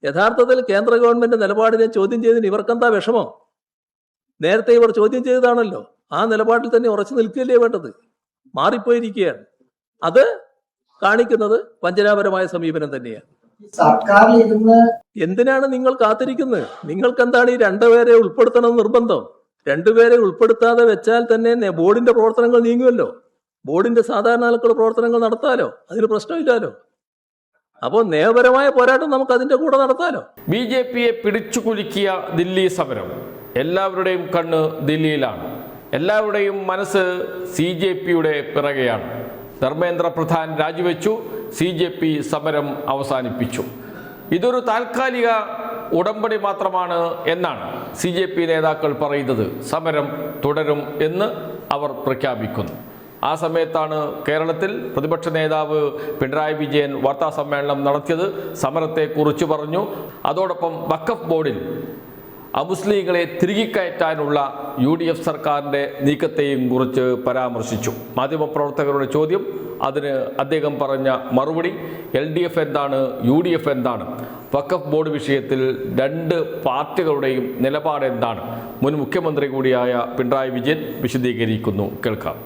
യഥാർത്ഥത്തിൽ കേന്ദ്ര ഗവൺമെന്റ് നിലപാടിനെ ചോദ്യം ചെയ്തതിന് ഇവർക്കെന്താ വിഷമം? നേരത്തെ ഇവർ ചോദ്യം ചെയ്തതാണല്ലോ. ആ നിലപാടിൽ തന്നെ ഉറച്ചു നിൽക്കുകയല്ലേ വേണ്ടത്? മാറിപ്പോയിരിക്കുകയാണ്. അത് കാണിക്കുന്നത് വഞ്ചനാപരമായ സമീപനം തന്നെയാണ്. എന്തിനാണ് നിങ്ങൾ കാത്തിരിക്കുന്നത്? നിങ്ങൾക്ക് എന്താണ് ഈ രണ്ടുപേരെ ഉൾപ്പെടുത്തണം നിർബന്ധം? രണ്ടുപേരെ ഉൾപ്പെടുത്താതെ വെച്ചാൽ തന്നെ ബോർഡിന്റെ പ്രവർത്തനങ്ങൾ നീങ്ങുമല്ലോ. ബോർഡിന്റെ സാധാരണ നിലക്കുള്ള പ്രവർത്തനങ്ങൾ നടത്താലോ, അതിന് പ്രശ്നമില്ലല്ലോ. അപ്പോൾ നിയമപരമായ പോരാട്ടം നമുക്ക് അതിന്റെ കൂടെ നടത്താലോ. BJPയെ പിടിച്ചു കുലുക്കിയ ദില്ലി സമരം. എല്ലാവരുടെയും കണ്ണ് ദില്ലിയിലാണ്. എല്ലാവരുടെയും മനസ്സ് CJPയുടെ പിറകെയാണ്. ധർമ്മേന്ദ്ര പ്രധാൻ രാജിവെച്ചു. CJP സമരം അവസാനിപ്പിച്ചു. ഇതൊരു താൽക്കാലിക ഉടമ്പടി മാത്രമാണ് എന്നാണ് CJP നേതാക്കൾ പറയുന്നത്. സമരം തുടരും എന്ന് അവർ പ്രഖ്യാപിക്കുന്നു. ആ സമയത്താണ് കേരളത്തിൽ പ്രതിപക്ഷ നേതാവ് പിണറായി വിജയൻ വാർത്താ സമ്മേളനം നടത്തിയത്. സമരത്തെക്കുറിച്ച് പറഞ്ഞു. അതോടൊപ്പം വഖഫ് ബോർഡിൽ അമുസ്ലിങ്ങളെ തിരികെ കയറ്റാനുള്ള UDF സർക്കാരിൻ്റെ നീക്കത്തെയും കുറിച്ച് പരാമർശിച്ചു. മാധ്യമപ്രവർത്തകരുടെ ചോദ്യം, അതിന് അദ്ദേഹം പറഞ്ഞ മറുപടി, LDF എന്താണ്, UDF എന്താണ്, വഖഫ് ബോർഡ് വിഷയത്തിൽ രണ്ട് പാർട്ടികളുടെയും നിലപാട് എന്താണ്, മുൻ മുഖ്യമന്ത്രി കൂടിയായ പിണറായി വിജയൻ വിശദീകരിക്കുന്നു. കേൾക്കാം.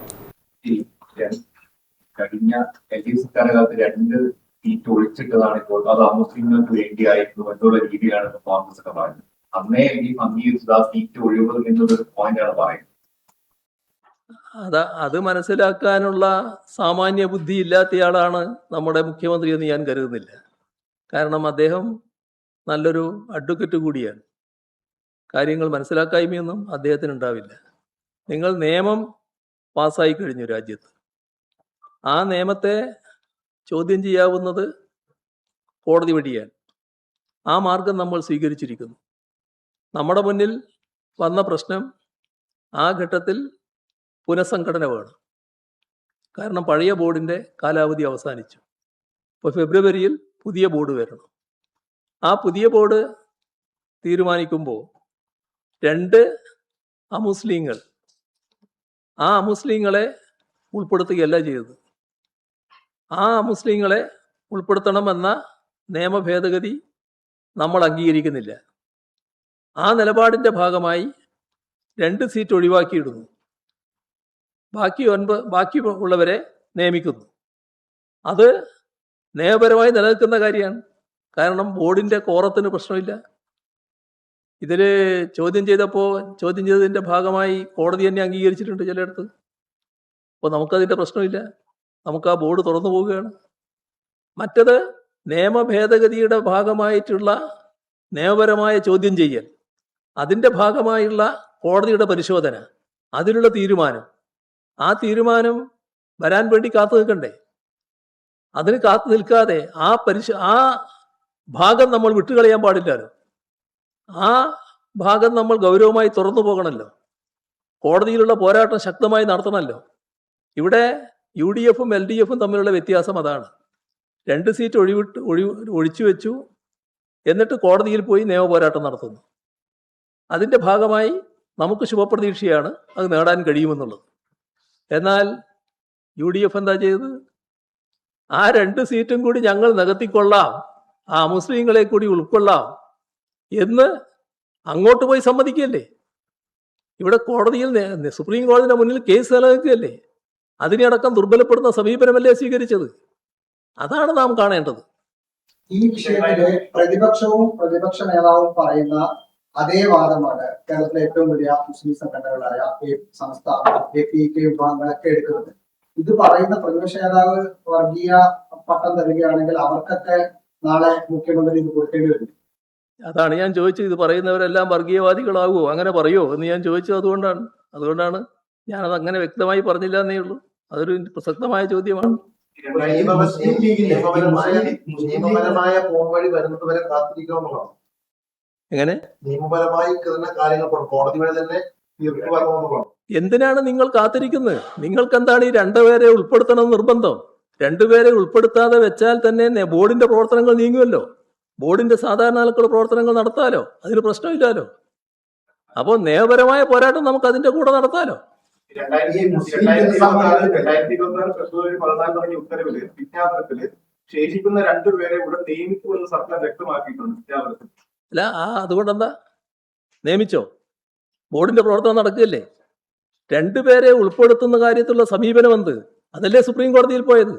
കഴിഞ്ഞ LDF സർക്കാരിനകത്ത് 2 സീറ്റ് ഒഴിച്ചിട്ടതാണ് ഇപ്പോൾ. അത് അമുസ്ലിങ്ങൾക്ക് വേണ്ടിയായിരുന്നു എന്നുള്ള രീതിയിലാണ് കോൺഗ്രസ് ഒക്കെ പറയുന്നത്. അന്നേ LDF അംഗീകരിച്ചത് ആ സീറ്റ് ഒഴിവ് എന്നൊരു പോയിന്റാണ് പറയുന്നത്. അത് മനസ്സിലാക്കാനുള്ള സാമാന്യ ബുദ്ധി ഇല്ലാത്തയാളാണ് നമ്മുടെ മുഖ്യമന്ത്രി എന്ന് ഞാൻ കരുതുന്നില്ല. കാരണം അദ്ദേഹം നല്ലൊരു അഡ്വക്കറ്റ് കൂടിയാണ്. കാര്യങ്ങൾ മനസ്സിലാക്കായ്മയൊന്നും അദ്ദേഹത്തിന് ഉണ്ടാവില്ല. നിങ്ങൾ നിയമം പാസ്സായി കഴിഞ്ഞു രാജ്യത്ത്. ആ നിയമത്തെ ചോദ്യം ചെയ്യാവുന്നത് കോടതി വഴിയാണ്. ആ മാർഗം നമ്മൾ സ്വീകരിച്ചിരിക്കുന്നു. നമ്മുടെ മുന്നിൽ വന്ന പ്രശ്നം ആ ഘട്ടത്തിൽ പുനഃസംഘടന വേണം. കാരണം പഴയ ബോർഡിൻ്റെ കാലാവധി അവസാനിച്ചു. ഇപ്പോൾ ഫെബ്രുവരിയിൽ പുതിയ ബോർഡ് വരണം. ആ പുതിയ ബോർഡ് തീരുമാനിക്കുമ്പോൾ 2 അമുസ്ലിങ്ങൾ, ആ അമുസ്ലിങ്ങളെ ഉൾപ്പെടുത്തുകയല്ല ചെയ്തത്. ആ അമുസ്ലിങ്ങളെ ഉൾപ്പെടുത്തണമെന്ന നിയമ ഭേദഗതി നമ്മൾ അംഗീകരിക്കുന്നില്ല. ആ നിലപാടിൻ്റെ ഭാഗമായി 2 സീറ്റ് ഒഴിവാക്കിയിടുന്നു. ബാക്കി ഉള്ളവരെ നിയമിക്കുന്നു. അത് നിയമപരമായി നിലനിൽക്കുന്ന കാര്യമാണ്. കാരണം ബോർഡിൻ്റെ കോറത്തിന് പ്രശ്നമില്ല. ഇതിൽ ചോദ്യം ചെയ്തതിൻ്റെ ഭാഗമായി കോടതി തന്നെ അംഗീകരിച്ചിട്ടുണ്ട് ചിലയിടത്ത്. അപ്പോൾ നമുക്കതിൻ്റെ പ്രശ്നമില്ല. നമുക്ക് ആ ബോർഡ് തുറന്നു പോവുകയാണ്. മറ്റത് നിയമ ഭേദഗതിയുടെ ഭാഗമായിട്ടുള്ള നിയമപരമായ ചോദ്യം ചെയ്യൽ, അതിൻ്റെ ഭാഗമായുള്ള കോടതിയുടെ പരിശോധന, അതിലുള്ള തീരുമാനം, ആ തീരുമാനം വരാൻ വേണ്ടി കാത്തു നിൽക്കണ്ടേ? അതിന് കാത്തു നിൽക്കാതെ ആ ഭാഗം നമ്മൾ വിട്ടുകളയാൻ പാടില്ലല്ലോ. ആ ഭാഗം നമ്മൾ ഗൗരവമായി തുറന്നു പോകണമല്ലോ. കോടതിയിലുള്ള പോരാട്ടം ശക്തമായി നടത്തണമല്ലോ. ഇവിടെ UDFും LDFും തമ്മിലുള്ള വ്യത്യാസം അതാണ്. 2 സീറ്റ് ഒഴിച്ചു വെച്ചു, എന്നിട്ട് കോടതിയിൽ പോയി നിയമപോരാട്ടം നടത്തുന്നു. അതിൻ്റെ ഭാഗമായി നമുക്ക് ശുഭപ്രതീക്ഷയാണ് അത് നേടാൻ കഴിയുമെന്നുള്ളത്. എന്നാൽ UDF എന്താ ചെയ്തത്? ആ 2 സീറ്റും കൂടി ഞങ്ങൾ നികത്തിക്കൊള്ളാം, ആ മുസ്ലിങ്ങളെ കൂടി ഉൾക്കൊള്ളാം എന്ന് അങ്ങോട്ട് പോയി സമ്മതിക്കുകയല്ലേ. ഇവിടെ കോടതിയിൽ, സുപ്രീം കോടതിയുടെ മുന്നിൽ കേസ് നിലനിൽക്കുകയല്ലേ. അതിനെയടക്കം ദുർബലപ്പെടുന്ന സമീപനമല്ലേ സ്വീകരിച്ചത്? അതാണ് നാം കാണേണ്ടത്. ഈ വിഷയത്തില് പ്രതിപക്ഷവും പ്രതിപക്ഷ നേതാവും പറയുന്ന അതേ വാദമാണ് കേരളത്തിലെ ഏറ്റവും വലിയ മുസ്ലിം സംഘടനകളായ സംസ്ഥാന APK വിഭാഗങ്ങളൊക്കെ എടുക്കുന്നത്. ഇത് പറയുന്ന പ്രതിപക്ഷ നേതാവ് വർഗീയ പട്ടം തരികയാണെങ്കിൽ അവർക്കൊക്കെ നാളെ മുഖ്യമന്ത്രി ഇത് കൊടുക്കേണ്ടി വരും. അതാണ് ഞാൻ ചോദിച്ചത്. ഇത് പറയുന്നവരെല്ലാം വർഗീയവാദികളാകുമോ, അങ്ങനെ പറയുമോ എന്ന് ഞാൻ ചോദിച്ചത്. അതുകൊണ്ടാണ് ഞാനത് അങ്ങനെ വ്യക്തമായി പറഞ്ഞില്ല എന്നേ ഉള്ളൂ. അതൊരു പ്രസക്തമായ ചോദ്യമാണ്. നിയമപരമായ പോംവഴി വരുന്നത് വരെ കാത്തിരിക്കാമെന്നുള്ളതാണ്. എങ്ങനെ നിയമപരമായി കാര്യങ്ങൾ കോടതി വഴി തന്നെ തീർപ്പ് വരണമെന്നുള്ളതാണ്. എന്തിനാണ് നിങ്ങൾ കാത്തിരിക്കുന്നത്? നിങ്ങൾക്ക് എന്താണ് ഈ 2 പേരെ ഉൾപ്പെടുത്തണം നിർബന്ധം? 2 പേരെ ഉൾപ്പെടുത്താതെ വെച്ചാൽ തന്നെ ബോർഡിന്റെ പ്രവർത്തനങ്ങൾ നീങ്ങുമല്ലോ. ബോർഡിന്റെ സാധാരണ നിലക്കുള്ള പ്രവർത്തനങ്ങൾ നടത്താലോ, അതിന് പ്രശ്നമില്ലല്ലോ. അപ്പോൾ നിയമപരമായ പോരാട്ടം നമുക്ക് അതിന്റെ കൂടെ നടത്താലോ. 2024 ഫെബ്രുവരി 14 തുടങ്ങിയ ഉത്തരവില് വിജ്ഞാപനത്തില് ശേഷിക്കുന്ന രണ്ടുപേരെ ഉടൻ നിയമിക്കുമെന്ന് സർക്കാർ വ്യക്തമാക്കിയിട്ടുണ്ട്. അല്ല അതുകൊണ്ടെന്താ നിയമിച്ചോ? ബോർഡിന്റെ പ്രവർത്തനം നടക്കുകയല്ലേ. രണ്ടുപേരെ ഉൾപ്പെടുത്തുന്ന കാര്യത്തിലുള്ള സമീപനം എന്ത്? അതല്ലേ സുപ്രീം കോടതിയിൽ പോയത്.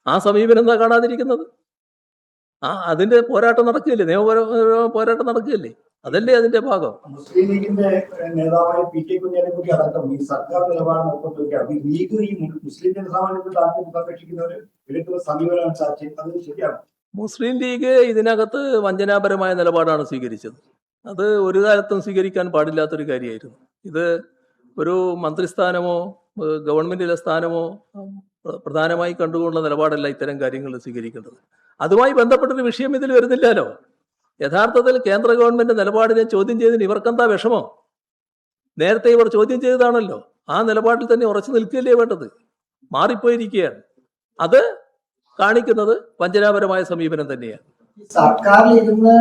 ആ സമീപനം എന്താ കാണാതിരിക്കുന്നത്? അതിന്റെ പോരാട്ടം നടക്കുകയല്ലേ, നിയമപരമായ പോരാട്ടം നടക്കുകയല്ലേ. അതല്ലേ അതിന്റെ ഭാഗം. മുസ്ലിം ലീഗിന്റെ നേതാവായ പി.ടി. കുഞ്ഞാലിക്കുട്ടി അടക്കം ഈ സർക്കാർ നിലപാട് ഒപ്പുവെക്കുകയാണ്. ഈ ലീഗ് ഈ മുസ്ലിം ജനസാമാന്യത്തിൽ താല്പര്യം അപേക്ഷിക്കുന്നവർ എടുക്കുന്ന സമീപനമാണ് ചർച്ച ചെയ്യുന്നത്. അത് ശരിയാണ്. മുസ്ലിം ലീഗ് ഇതിനകത്ത് വഞ്ചനാപരമായ നിലപാടാണ് സ്വീകരിച്ചത്. അത് ഒരു കാലത്തും സ്വീകരിക്കാൻ പാടില്ലാത്തൊരു കാര്യമായിരുന്നു. ഇത് ഒരു മന്ത്രിസ്ഥാനമോ ഗവൺമെന്റിലെ സ്ഥാനമോ പ്രധാനമായി കണ്ടുകൊണ്ടുള്ള നിലപാടല്ല ഇത്തരം കാര്യങ്ങൾ സ്വീകരിക്കേണ്ടത്. അതുമായി ബന്ധപ്പെട്ടൊരു വിഷയം ഇതിൽ വരുന്നില്ലല്ലോ. യഥാർത്ഥത്തിൽ കേന്ദ്ര ഗവൺമെന്റ് നിലപാടിനെ ചോദ്യം ചെയ്തതിന് ഇവർക്കെന്താ വിഷമോ? നേരത്തെ ഇവർ ചോദ്യം ചെയ്തതാണല്ലോ. ആ നിലപാടിൽ തന്നെ ഉറച്ചു നിൽക്കുകയല്ലേ വേണ്ടത്. മാറിപ്പോയിരിക്കുകയാണ്. അത് കാണിക്കുന്നത് വഞ്ചനാപരമായ സമീപനം തന്നെയാണ്. സർക്കാരിൽ ഇരുന്ന്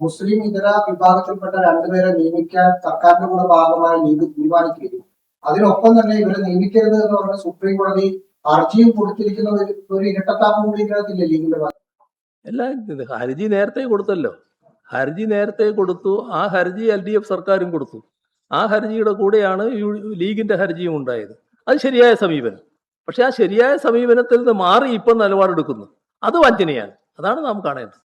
മുസ്ലിം ഇതര വിഭാഗത്തിൽപ്പെട്ട രണ്ടുപേരെ നിയമിക്കാൻ സർക്കാരിന്റെ കൂടെ ഭാഗമായി ലീഗ് തീരുമാനിക്കുകയും അതിനൊപ്പം തന്നെ ഇവരെ നിയമിക്കരുത് എന്ന് പറഞ്ഞ സുപ്രീം കോടതി ഹർജിയും കൊടുത്തിരിക്കുന്ന ഒരു ഇരട്ടത്താപ്പ് കൂടി ഇതിനകത്തില്ലേ ലീഗിന്റെ ഭാഗം? എല്ലാം ഹർജി നേരത്തെ കൊടുത്തല്ലോ. ഹർജി നേരത്തെ കൊടുത്തു. ആ ഹർജി LDF സർക്കാരും കൊടുത്തു. ആ ഹർജിയുടെ കൂടെയാണ് ലീഗിന്റെ ഹർജിയും ഉണ്ടായത്. അത് ശരിയായ സമീപനം. പക്ഷെ ആ ശരിയായ സമീപനത്തിൽ നിന്ന് മാറി ഇപ്പം നിലപാടെടുക്കുന്നു. അത് വഞ്ചനയാണ്. അതാണ് നാം കാണേണ്ടത്.